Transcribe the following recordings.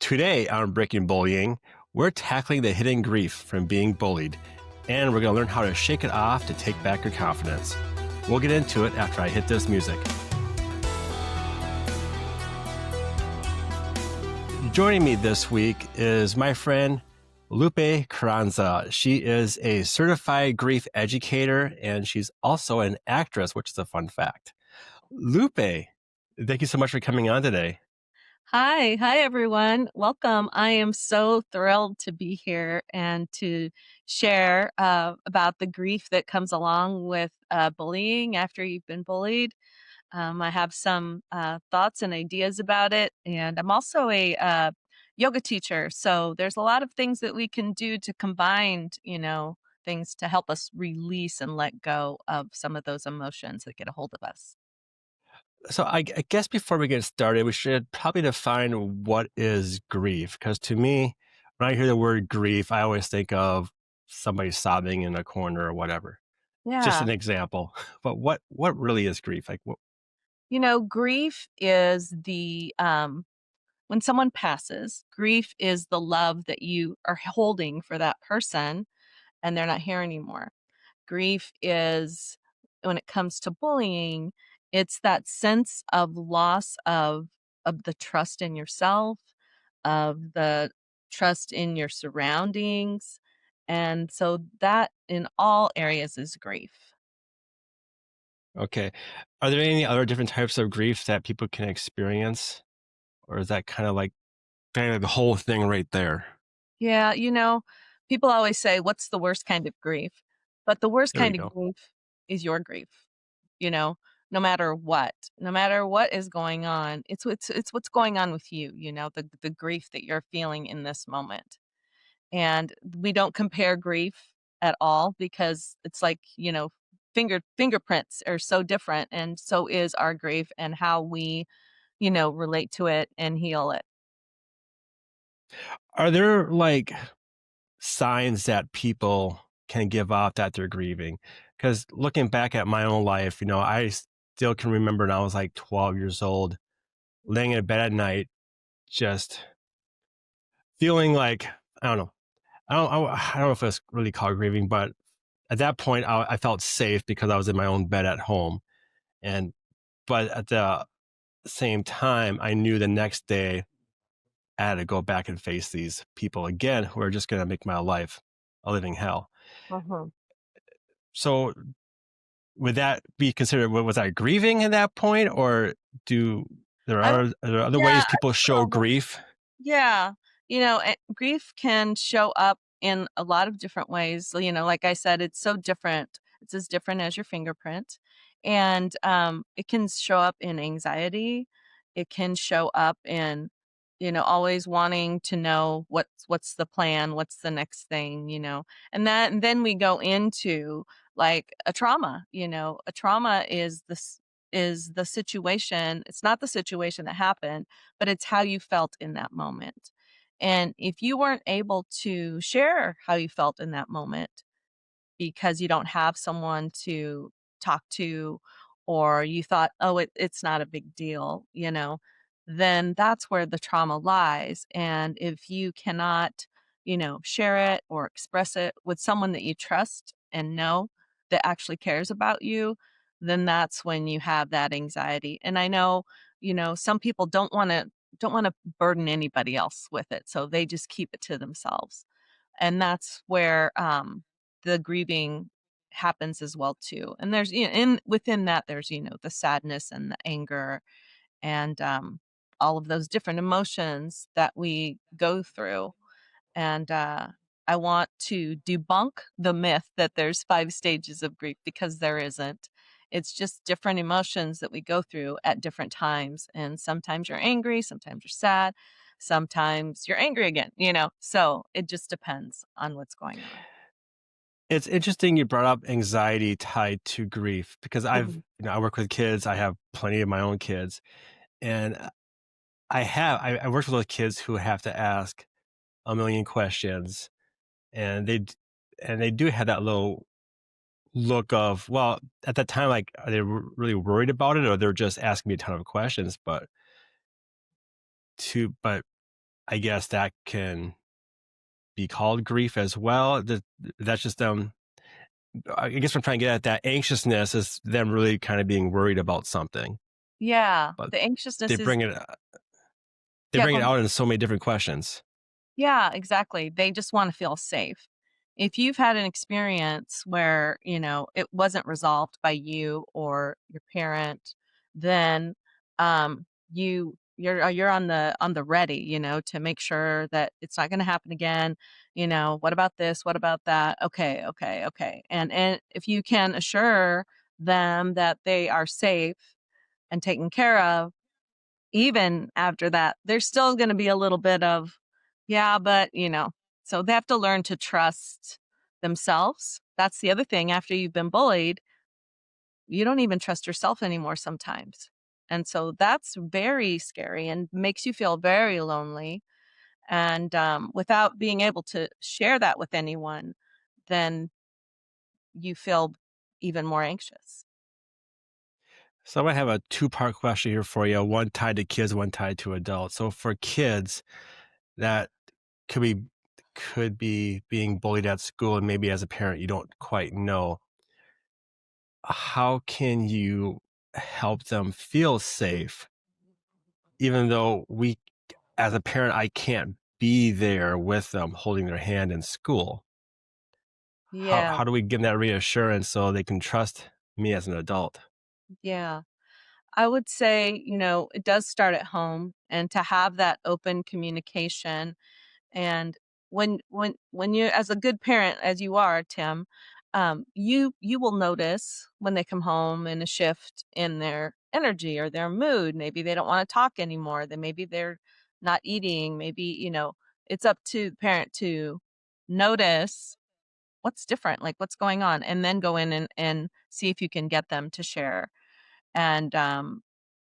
Today on Breaking Bullying, we're tackling the hidden grief from being bullied, and we're going to learn how to shake it off to take back your confidence. We'll get into it after I hit this music. Joining me this week is my friend Lupe Carranza. She is a certified grief educator, and she's also an actress, which is a fun fact. Lupe, thank you so much for coming on today. Hi everyone. Welcome. I am so thrilled to be here and to share about the grief that comes along with bullying after you've been bullied. I have some thoughts and ideas about it, and I'm also a yoga teacher. So there's a lot of things that we can do to combine, things to help us release and let go of some of those emotions that get a hold of us. So I guess before we get started, we should probably define what is grief. Because to me, when I hear the word grief, I always think of somebody sobbing in a corner or whatever. Just Yeah. an example. But what really is grief? Like, what? Grief is when someone passes, grief is the love that you are holding for that person and they're not here anymore. Grief is when it comes to bullying, it's that sense of loss of the trust in yourself, of the trust in your surroundings. And so that in all areas is grief. Okay. Are there any other different types of grief that people can experience? Or is that kind of the whole thing right there? Yeah, people always say, "What's the worst kind of grief?" But the worst There we kind of go. grief is your grief, you know, no matter what is going on, it's what's going on with you, the grief that you're feeling in this moment. And we don't compare grief at all because it's like, fingerprints are so different, and so is our grief and how we, relate to it and heal it. Are there signs that people can give off that they're grieving? Because looking back at my own life, I still can remember when I was like 12 years old, laying in bed at night, just feeling like, I don't know. I don't know if it's really called grieving, but at that point, I felt safe because I was in my own bed at home. But at the same time, I knew the next day I had to go back and face these people again who are just going to make my life a living hell. Mhm. So would that be considered, was I grieving at that point, or do I are there other Yeah, ways people show grief? yeah. Grief can show up in a lot of different ways. Like I said, it's so different. It's as different as your fingerprint. And it can show up in anxiety. It can show up in, always wanting to know what's the plan, what's the next thing, and then we go into like a trauma. A trauma is the situation. It's not the situation that happened, but it's how you felt in that moment. And if you weren't able to share how you felt in that moment because you don't have someone to talk to, or you thought, oh, it's not a big deal, then that's where the trauma lies. And if you cannot, share it or express it with someone that you trust and know that actually cares about you, then that's when you have that anxiety. And I know, some people don't want to burden anybody else with it. So they just keep it to themselves. And that's where the grieving happens as well too. And there's in within that there's the sadness and the anger and all of those different emotions that we go through. And I want to debunk the myth that there's 5 stages of grief because there isn't. It's just different emotions that we go through at different times. And sometimes you're angry, sometimes you're sad, sometimes you're angry again, So it just depends on what's going on. It's interesting you brought up anxiety tied to grief because Mhm. I work with kids. I have plenty of my own kids, and I worked with those kids who have to ask a million questions, and they do have that little look of, well, at that time, like, are they really worried about it, or they're just asking me a ton of questions? But I guess that can be called grief as well. That's just I guess what I'm trying to get at, that anxiousness is them really kind of being worried about something, Yeah, but the they anxiousness is bring it they yeah, bring go it ahead. out in so many different questions. Yeah, exactly. They just wanna feel safe. If you've had an experience where, it wasn't resolved by you or your parent, then, you're on the ready, to make sure that it's not gonna happen again. "What about this? What about that?" "Okay, okay, okay." And if you can assure them that they are safe and taken care of, even after that, there's still gonna be a little bit of, "Yeah, but," so they have to learn to trust themselves. That's the other thing, after you've been bullied, you don't even trust yourself anymore sometimes. And so that's very scary and makes you feel very lonely, and, without being able to share that with anyone, then you feel even more anxious. So I have a two-part question here for you, one tied to kids, one tied to adults. So for kids, that could be could be being bullied at school, and maybe as a parent you don't quite know. How can you help them feel safe, even though we, as a parent, I can't be there with them holding their hand in school? Yeah, How do we give them that reassurance so they can trust me as an adult? yeah. I would say, it does start at home, and to have that open communication. And when you, as a good parent as you are, Tim, you will notice when they come home in a shift in their energy or their mood. Maybe they don't want to talk anymore. Then maybe they're not eating. Maybe, it's up to the parent to notice what's different, like what's going on, and then go in and see if you can get them to share. And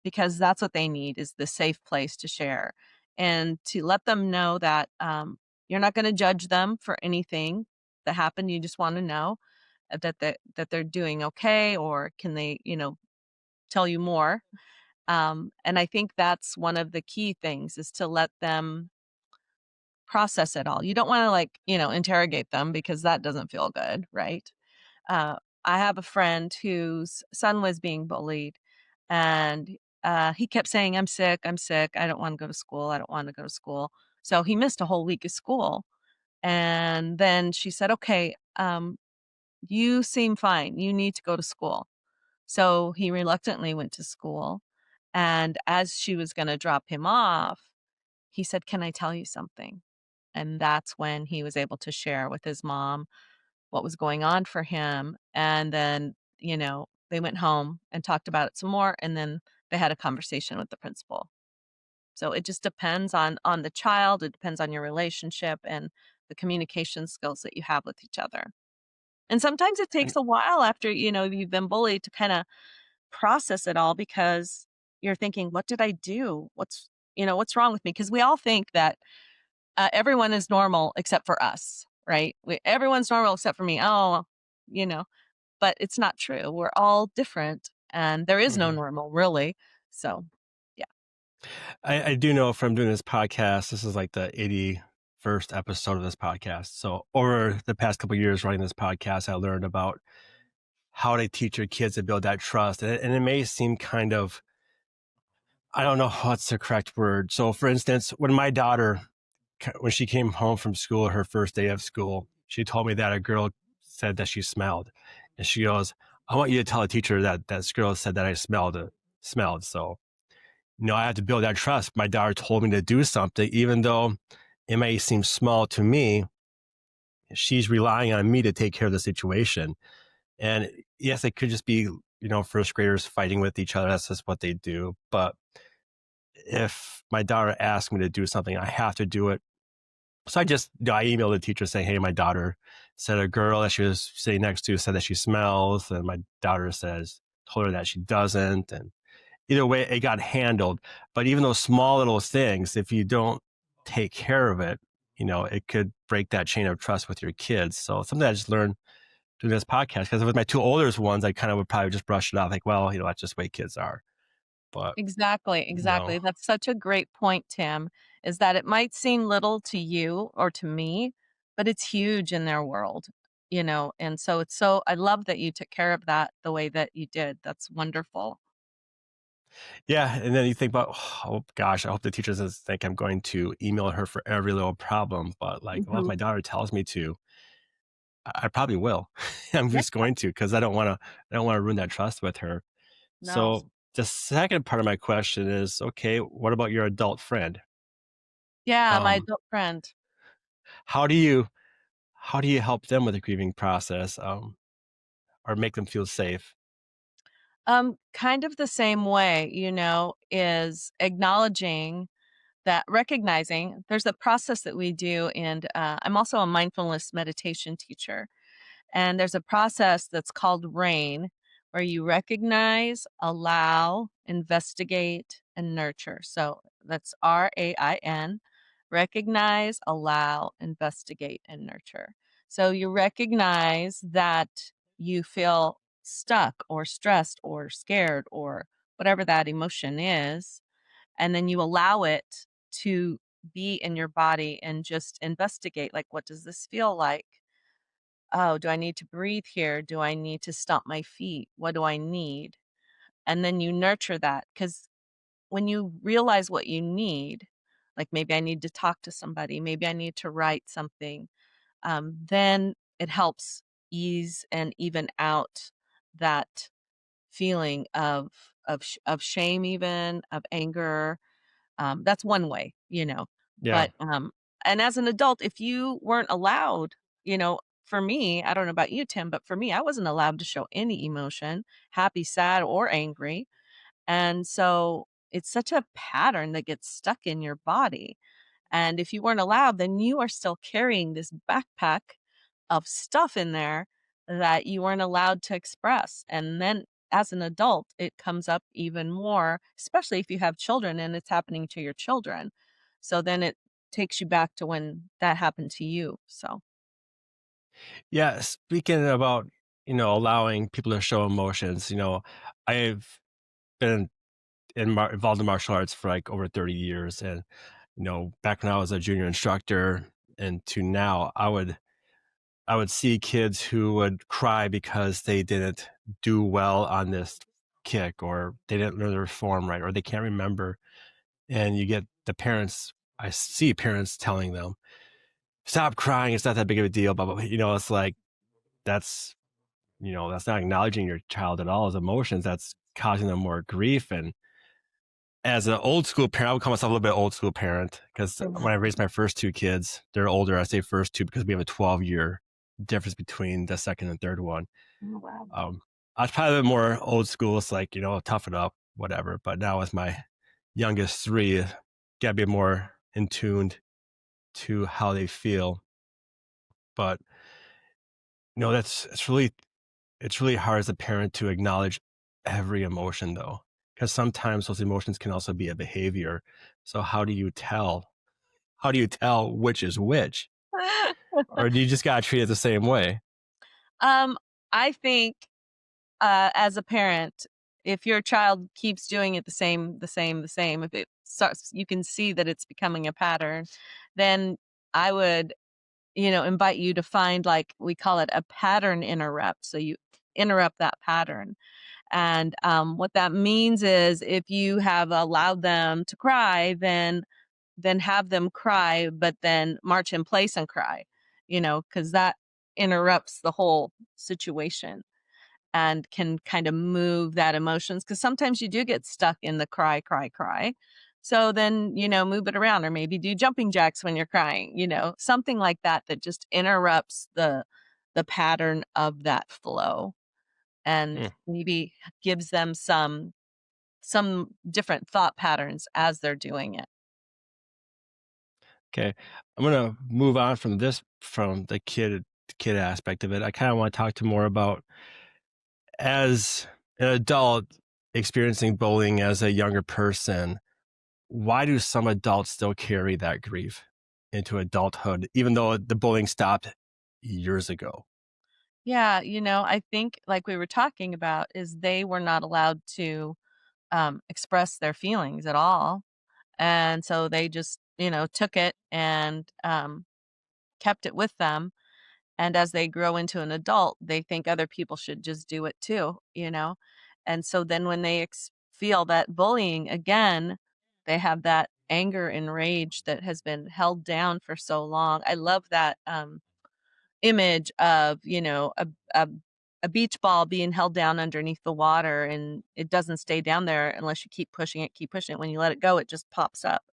because that's what they need, is the safe place to share, and to let them know that, you're not gonna judge them for anything that happened. You just wanna know, that they're doing okay, or can they, tell you more. And I think that's one of the key things, is to let them process it all. You don't wanna, like, interrogate them, because that doesn't feel good, right? Uh, I have a friend whose son was being bullied, and, he kept saying, "I'm sick, I'm sick, I don't wanna go to school, I don't wanna go to school." So he missed a whole week of school, and then she said, "Okay, you seem fine, you need to go to school." So he reluctantly went to school, and as she was gonna drop him off, he said, "Can I tell you something?" And that's when he was able to share with his mom what was going on for him. And then, they went home and talked about it some more, and then they had a conversation with the principal. So it just depends on the child, it depends on your relationship and the communication skills that you have with each other. And sometimes it takes And a while after, you've been bullied, to kind of process it all, because you're thinking, what did I do? What's wrong with me? Because we all think that everyone is normal except for us, right? Everyone's normal except for me. Oh, you know, but it's not true. We're all different, and there is no mhm. normal, really. So, yeah, I do know from doing this podcast, this is like the 81st episode of this podcast. So over the past couple of years running this podcast, I learned about how to teach your kids to build that trust. And it may seem kind of, I don't know what's the correct word. So for instance, when my daughter, when she came home from school, her first day of school, she told me that a girl said that she smelled. And she goes, "I want you to tell the teacher that this girl said that I smelled." So, I had to build that trust. My daughter told me to do something, even though it may seem small to me. She's relying on me to take care of the situation. And yes, it could just be, first graders fighting with each other. That's just what they do. But if my daughter asks me to do something, I have to do it. So I emailed the teacher saying, "Hey, my daughter said a girl that she was sitting next to said that she smells." And my daughter told her that she doesn't. And either way, it got handled. But even those small little things, if you don't take care of it, it could break that chain of trust with your kids. So something I just learned doing this podcast, because with my two oldest ones, I kind of would probably just brush it off like, well, that's just the way kids are. But, exactly, you know, exactly. That's such a great point, Tim. is that it might seem little to you or to me, but it's huge in their world, and so I love that you took care of that the way that you did. That's wonderful. Yeah, and then you think about, oh gosh, I hope the teacher doesn't think I'm going to email her for every little problem. But like, well, if Mhm. my daughter tells me to, I probably will. I'm Yeah, just going to because I don't want to ruin that trust with her. no. So the second part of my question is, okay, what about your adult friend? Yeah, my Um, adult friend. how do you how do you help them with the grieving process, or make them feel safe? Kind of the same way, is acknowledging that recognizing there's a process that we do, and I'm also a mindfulness meditation teacher. And there's a process that's called RAIN, where you recognize, allow, investigate, and nurture. So that's RAIN. Recognize, allow, investigate, and nurture. So you recognize that you feel stuck or stressed or scared or whatever that emotion is. And then you allow it to be in your body and just investigate, like, what does this feel like? Oh, do I need to breathe here? Do I need to stomp my feet? What do I need? And then you nurture that because when you realize what you need, like maybe I need to talk to somebody, maybe I need to write something, then it helps ease and even out that feeling of shame, even of anger. That's one way, Yeah. but, and as an adult, if you weren't allowed, for me, I don't know about you, Tim, but for me, I wasn't allowed to show any emotion, happy, sad, or angry, and so it's such a pattern that gets stuck in your body, and if you weren't allowed, then you are still carrying this backpack of stuff in there that you weren't allowed to express. And then as an adult, it comes up even more, especially if you have children and it's happening to your children. So then it takes you back to when that happened to you. So, Yeah, speaking about, allowing people to show emotions, I've been involved in martial arts for like over 30 years. And, back when I was a junior instructor and to now, I would see kids who would cry because they didn't do well on this kick or they didn't learn their form right or they can't remember. And you get the parents, I see parents telling them, stop crying, it's not that big of a deal, blah, blah, blah. It's like that's that's not acknowledging your child at all as emotions. That's causing them more grief. And as an old school parent, I would call myself a little bit old school parent because when I Mhm. raised my first two kids, they're older. I say first two because we have a 12-year difference between the second and third one. Oh, wow. Um, I was probably a bit more old school. It's like, tough it up, whatever. But now with my youngest three, gotta be more in tuned to how they feel. But that's it's really hard as a parent to acknowledge every emotion though, because sometimes those emotions can also be a behavior. So how do you tell which is which? Or do you just gotta treat it the same way? um, I think as a parent, if your child keeps doing it the same, if it starts, you can see that it's becoming a pattern, then I would, invite you to find, like, we call it a pattern interrupt. So you interrupt that pattern. And what that means is if you have allowed them to cry, then have them cry, but then march in place and cry, because that interrupts the whole situation and can kind of move that emotions because sometimes you do get stuck in the cry, cry, cry. So then, move it around or maybe do jumping jacks when you're crying, something like that that just interrupts the pattern of that flow and Mm, maybe gives them some different thought patterns as they're doing it. okay. I'm gonna move on from the kid aspect of it. I kind of want to talk to more about as an adult experiencing bullying as a younger person. Why do some adults still carry that grief into adulthood, even though the bullying stopped years ago? Yeah, I think like we were talking about is they were not allowed to express their feelings at all. And so they just took it and kept it with them. And as they grow into an adult, they think other people should just do it too. And so then when they feel that bullying again, they have that anger and rage that has been held down for so long. I love that image of, a beach ball being held down underneath the water, and it doesn't stay down there unless you keep pushing it. When you let it go, it just pops up.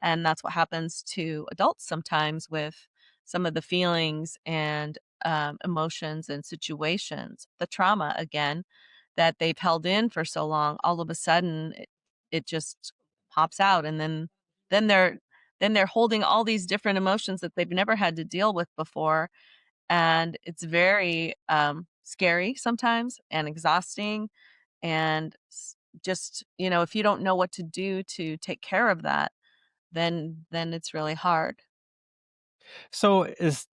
And that's what happens to adults sometimes with some of the feelings and emotions and situations, the trauma again that they've held in for so long. All of a sudden, it just pops out, and then they're then they're holding all these different emotions that they've never had to deal with before, and it's very scary sometimes and exhausting. And just if you don't know what to do to take care of that, then it's really hard. So is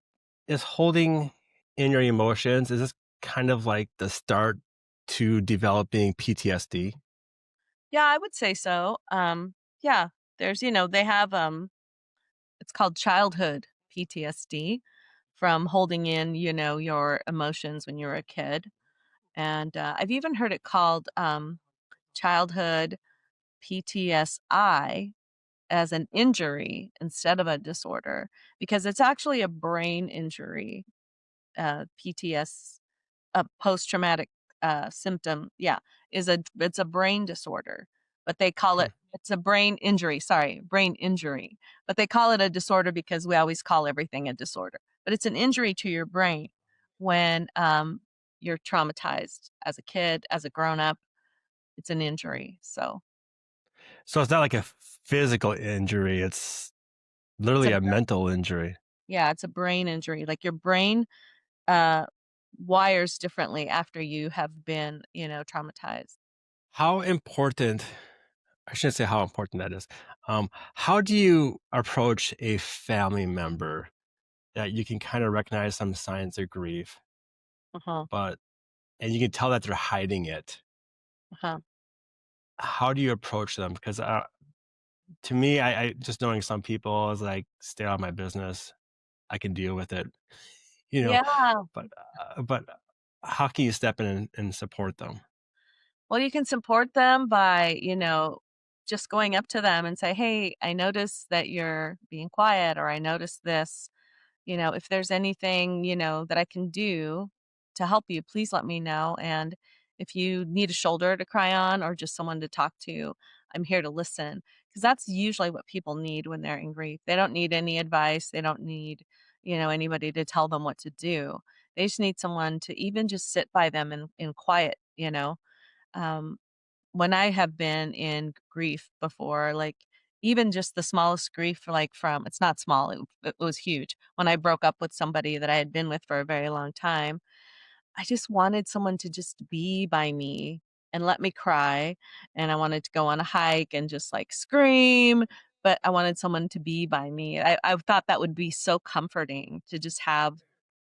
holding in your emotions, is this kind of like the start to developing PTSD? Yeah, I would say so. Yeah, they have it's called childhood PTSD from holding in, your emotions when you were a kid. And I've even heard it called childhood PTSI as an injury instead of a disorder, because it's actually a brain injury. PTS, a post-traumatic, symptom, yeah, it's a brain disorder, but they call Hmm. it's a brain injury, sorry, brain injury, but they call it a disorder because we always call everything a disorder, but it's an injury to your brain when, you're traumatized as a kid, as a grown-up, it's an injury, so So it's not like a physical injury, it's it's literally a a br mental injury. yeah, it's a brain injury, like, your brain, uh, wires differently after you have been, traumatized. How important, I shouldn't say how important that is. How do you approach a family member that you can kind of recognize some signs of grief, Uh-huh, but and you can tell that they're hiding it? uh-huh. How do you approach them? Because to me, I just knowing some people is like, stay out of my business. I can deal with it, you know. Yeah. But how can you step in and support them? Well, you can support them by, just going up to them and say, "Hey, I noticed that you're being quiet," or "I noticed this. If there's anything, that I can do to help you, please let me know. And if you need a shoulder to cry on or just someone to talk to, I'm here to listen." Because that's usually what people need when they're in grief. They don't need any advice. They don't need, anybody to tell them what to do. They just need someone to even just sit by them in quiet. Um, when I have been in grief before, like even just the smallest grief, like from it's not small, it was huge. When I broke up with somebody that I had been with for a very long time, I just wanted someone to just be by me and let me cry. And I wanted to go on a hike and just like scream, but I wanted someone to be by me. I thought that would be so comforting to just have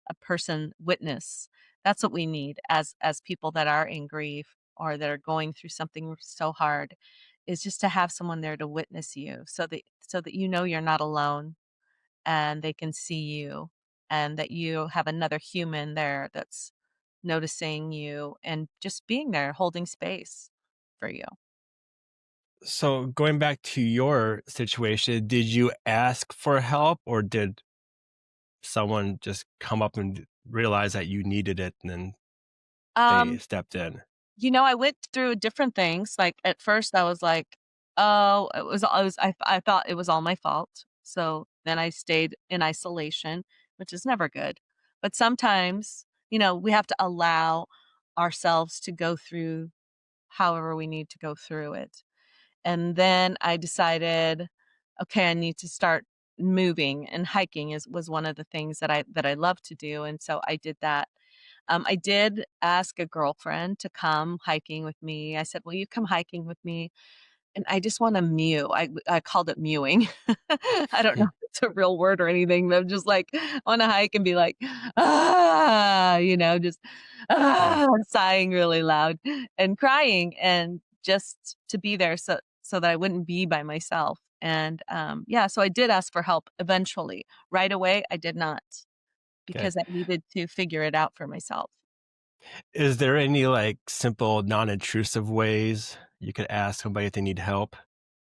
a person witness. That's what we need as people that are in grief or that are going through something so hard, is just to have someone there to witness you so that you're not alone, and they can see you, and that you have another human there that's noticing you and just being there holding space for you. So going back to your situation, did you ask for help or did someone just come up and realize that you needed it and then they Um stepped in? I went through different things. Like, at first, I was like, "Oh," I thought it was all my fault. So then I stayed in isolation, which is never good. But sometimes, we have to allow ourselves to go through however we need to go through it. And then I decided, okay, I need to start moving, and hiking is was one of the things that I love to do, and so I did that. I did ask a girlfriend to come hiking with me. I said, "Will you come hiking with me?" And I just wanna mew. I called it mewing. I don't know if it's a real word or anything, but I'm just like, on a hike and be like, "Ah," just, Yeah. "Ah," sighing really loud and crying, and just to be there so that I wouldn't be by myself. And yeah, so I did ask for help eventually. Right away, I did not Okay. because I needed to figure it out for myself. Is there any like simple, non-intrusive ways you could ask somebody if they need help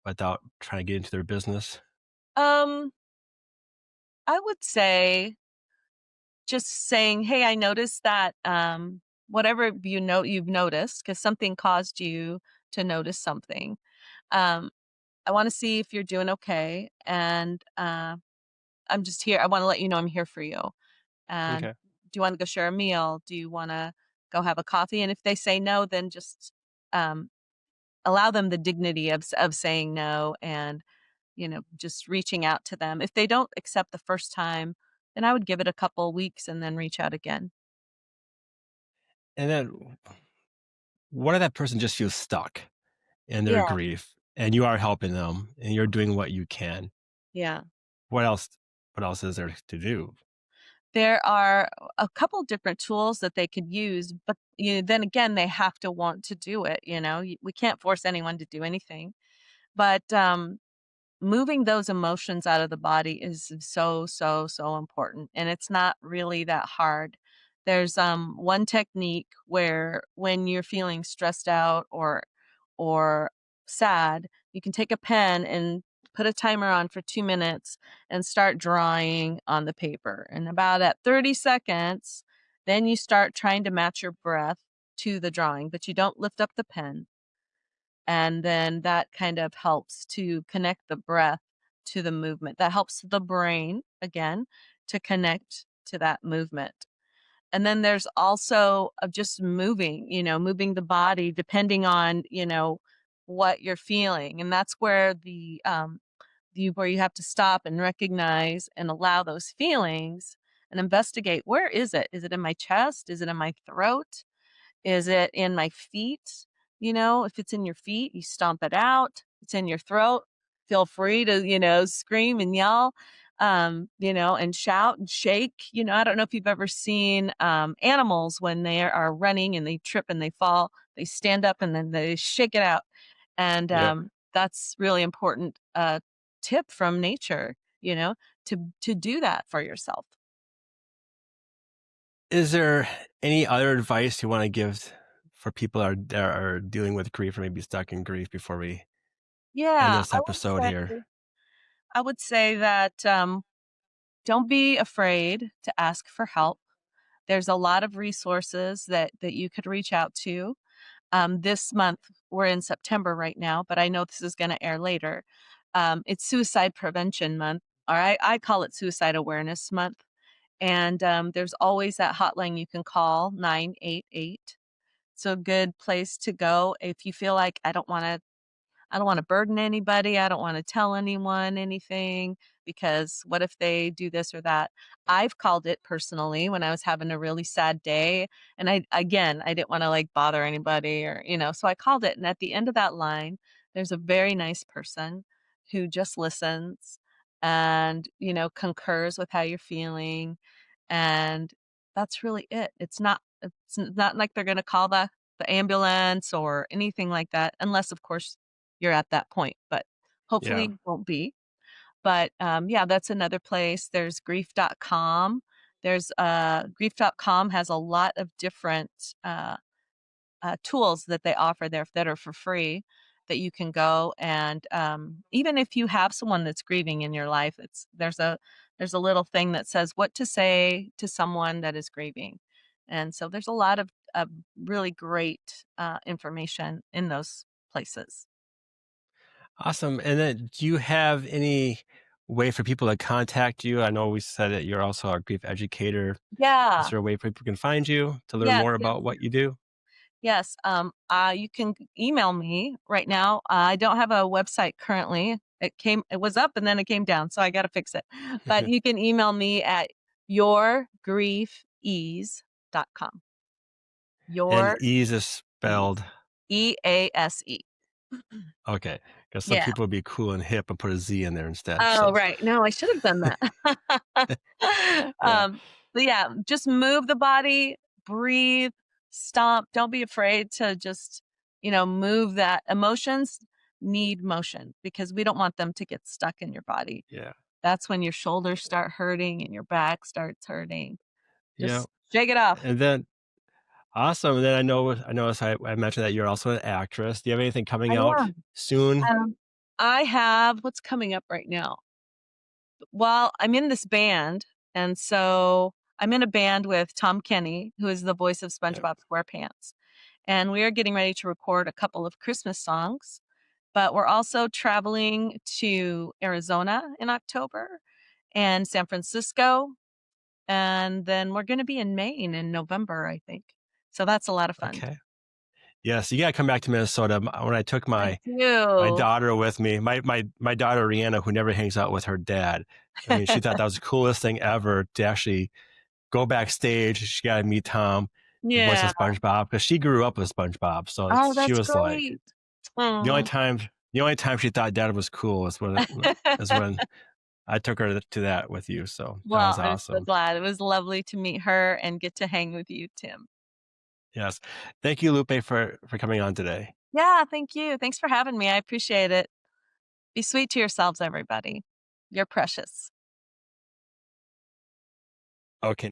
without trying to get into their business? Um, I would say just saying, "Hey, I noticed that whatever you've noticed, because something caused you to notice something. Um, I want to see if you're doing okay, and I'm just here. I want to let you know I'm here for you. And Okay. do you want to go share a meal? Do you want to go have a coffee?" And if they say no, then just um, allow them the dignity of saying no, and just reaching out to them. If they don't accept the first time, then I would give it a couple weeks and then reach out again. And then what if that person just feels stuck in their Yeah, grief and you are helping them and you're doing what you can? yeah. What else what else is there to do? There are a couple different tools that they could use, but then again, they have to want to do it. We can't force anyone to do anything. But moving those emotions out of the body is so, so, so important, and it's not really that hard. There's one technique where when you're feeling stressed out or sad, you can take a pen and put a timer on for 2 minutes and start drawing on the paper. And about at 30 seconds, then you start trying to match your breath to the drawing, but you don't lift up the pen, and then that kind of helps to connect the breath to the movement. That helps the brain, again, to connect to that movement. And then there's also of just moving the body depending on, what you're feeling. And that's where where you have to stop and recognize and allow those feelings and investigate, where is it? Is it in my chest? Is it in my throat? Is it in my feet? If it's in your feet, you stomp it out. It's in your throat. Feel free to, scream and yell, and shout and shake. I don't know if you've ever seen animals when they are running and they trip and they fall, they stand up and then they shake it out. And Yeah. that's really important tip from nature, to do that for yourself. Is there any other advice you want to give for people that are dealing with grief or maybe stuck in grief before we end Yeah, this episode here? I would say that don't be afraid to ask for help. There's a lot of resources that you could reach out to. This month, we're in September right now, but I know this is going to air later. It's Suicide Prevention Month, or I call it Suicide Awareness Month. And there's always that hotline you can call, 988. It's a good place to go if you feel like I don't wanna burden anybody, I don't wanna tell anyone anything, because what if they do this or that? I've called it personally when I was having a really sad day, and I didn't wanna, like, bother anybody, or so I called it, and at the end of that line, there's a very nice person who just listens and, concurs with how you're feeling, and that's really it. It's not like they're gonna call the ambulance or anything like that, unless, of course, you're at that point, but hopefully Yeah. you won't be. But, yeah, that's another place. There's grief.com. Grief.com has a lot of different, tools that they offer there that are for free, that you can go and, even if you have someone that's grieving in your life, there's a little thing that says what to say to someone that is grieving. And so there's a lot of really great, information in those places. Awesome. And then do you have any way for people to contact you? I know we said that you're also a grief educator. Is Yeah. there a way people can find you to learn Yes, more yes, about what you do? yes. You can email me right now. I don't have a website currently. It was up and then it came down, so I got to fix it. But you can email me at yourgriefease.com. And Your ease is ease. spelled EASE. okay, because some Yeah. people would be cool and hip and put a Z in there instead. Oh, So right. No, I should have done that. yeah, But yeah, just move the body, breathe, stomp. Don't be afraid to just, move that emotions. need motion because we don't want them to get stuck in your body. Yeah. That's when your shoulders start hurting and your back starts hurting. Yeah. Just shake it off. And then awesome. And then I noticed I mentioned that you're also an actress. Do you have anything I coming out am. soon? I have what's coming up right now? Well, I'm in this band, and so I'm in a band with Tom Kenny, who is the voice of Yeah. SpongeBob SquarePants, and we are getting ready to record a couple of Christmas songs, but we're also traveling to Arizona in October and San Francisco, and then we're gonna be in Maine in November, I think. So that's a lot of fun. Okay. Yes, you gotta come back to Minnesota. When I took I my do. daughter with me, my daughter Rihanna, who never hangs out with her dad. I mean, she thought that was the coolest thing ever to actually go backstage. She got to meet Tom, the voice Yeah. of SpongeBob, because she grew up with SpongeBob. So Oh, she that's was like, great. the only Aw. time the only time she thought dad was cool is when I took her to that with you. So that Well, was I'm so awesome. glad. It was lovely to meet her and get to hang with you, Tim. Yes. Thank you, Lupe, for coming on today. Yeah, thank you. Thanks for having me. I appreciate it. Be sweet to yourselves, everybody. You're precious. Okay.